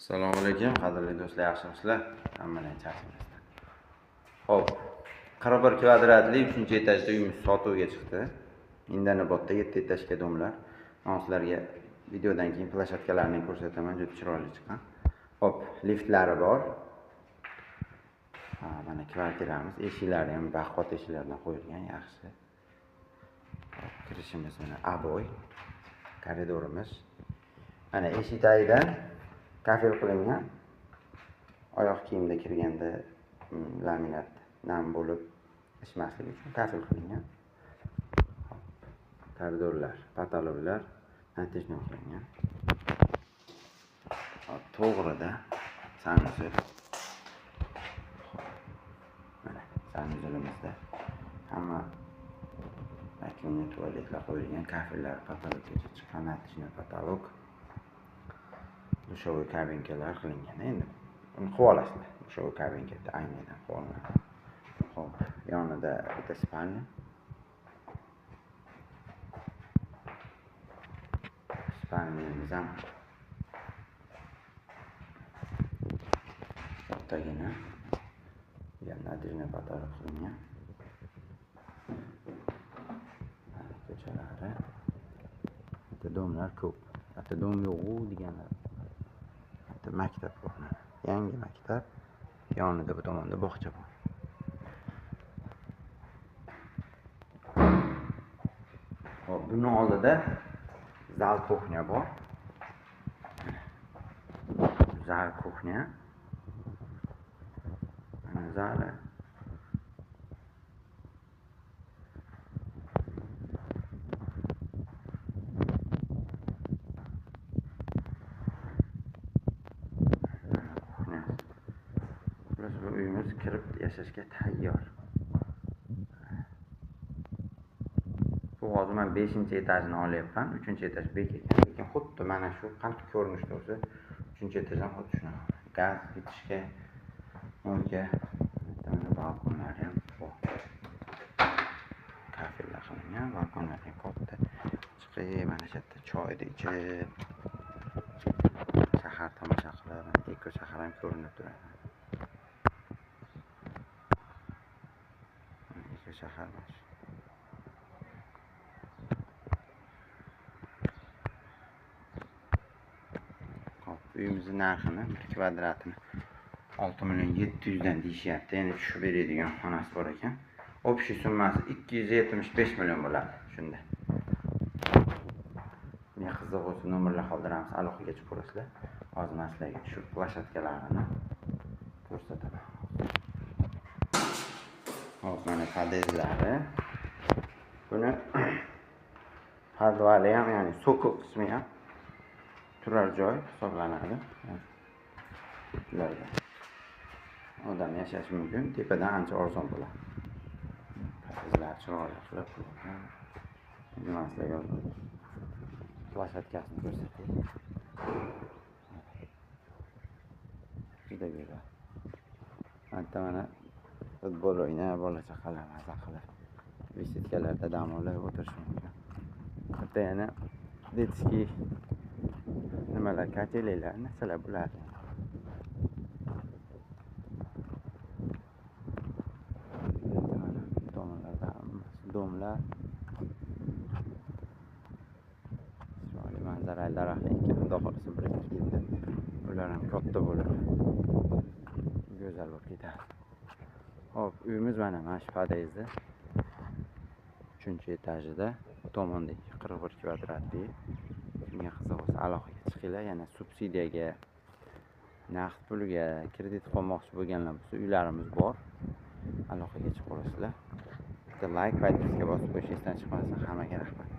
Assalomu alaykum, qadrli do'stlar, yaxshimisizlar? Hammaning charchamasdan. Xo'p, 41 kvadratli 3-etajli uyimiz sotuvga chiqdi. Indanibodda 7 etajga domlar. Men sizlarga videodan keyin plashatkalarini ko'rsataman, juda chiroyli chiqqan. Xo'p, liftlari bor. Mana kvartiramiz, eshiklari ham baquvvat eshiklardan qo'yilgan, yaxshi. Kirishimiz mana aboy. Koridorimiz. Mana eshik tagidan kafel qilingan. Oyoq kiyimda kirganda laminat nam bo'lib ishmasligi uchun kafel qilingan. Koridorlar, patologlar natijni qilingan. To'g'rida sanuzel. Mana sanuzelimizda hamma vakumli tualetlar qo'yilgan, kafellar, patologgacha chiqqan natijni patolog. Dushovoy kabinkalar qilingan. Endi uni qo'lasizlar. Dushovoy kabinkada aynadan qo'lanadi. Xo'p, yonida bitta spalnya. Spalnyamiz ham kattagina. Natijni patolog qilingan. Ko'chalari. Bitta domlar ko'p. Bitta dom yo'q-u deganlar. Maktab bor. Yangi maktab. Yonida bu tomonda bog'cha bor. Hop, buning oldida zal kuxnya bor. Zal kuxnya. Mana zali. Bu uyimiz kirib yashashga tayyor. Bu hozir men 5-etajni olyapman, 3-etaj bek ekan. Lekin xuddi mana shu qanday ko'rinishda bo'lsa, 3-etajdan xuddi shunaqa. Gaz bitishga mo'lga mana balkonlar ham bor. Kafellar qilingan, balkonlar ham katta. Chiqib mana shu yerda choyni ichib, shahar tomosha qilib, eko shahar ham ko'rinib turadi. Shahar bor. Hop, uyimizning narxini 1 kvadratini 6.700.000 dan deyishyapti. Endi tushib beradigan xonasi bor ekan. Общий summasi 275 million bo'ladi shunda. Men qiziq bo'lsa nomerlar qoldiramiz, aloqaga ko'rasizlar. Hozir men sizlarga tushib plashatkalarini ko'rsataman. Hop, mana padezlari. Buni hardvali ham, ya'ni so'kil qismi ham turar joy hisoblanadi. Ularda odam yashash mumkin, tepadan ancha arzon bo'ladi. Padezlar chiroyli qilib qo'yilgan. Nima sizlarga plashatkasini ko'rsataylik. Juda go'zal. Mana futbol o'ynab, bola chaqalar maza qilib, besitkalarda dam olib o'tirish mumkin. Bitta yana detskiy nimalar, katellar, narsalar bo'ladi. Tomonlarda domlar. Chiroyli manzarali daraxtlar ekan, xudo xolisa bir yilda ular ham katta bo'lib go'zal bo'lib ketadi. Hop, uyimiz mana shu podezda 3-etajida, bu tomonda 41 kvadratli. Menga qiziq bo'lsa aloqaga chiqinglar. Yana subsidiyaga, naqd pulga kredit olmoqchi bo'lganlar bo'lsa, uylarimiz bor. Aloqaga chiqib qo'yasizlar. Bitta like, podpiska bosib qo'yishingizdan chiqmasin. Hammaga rahmat.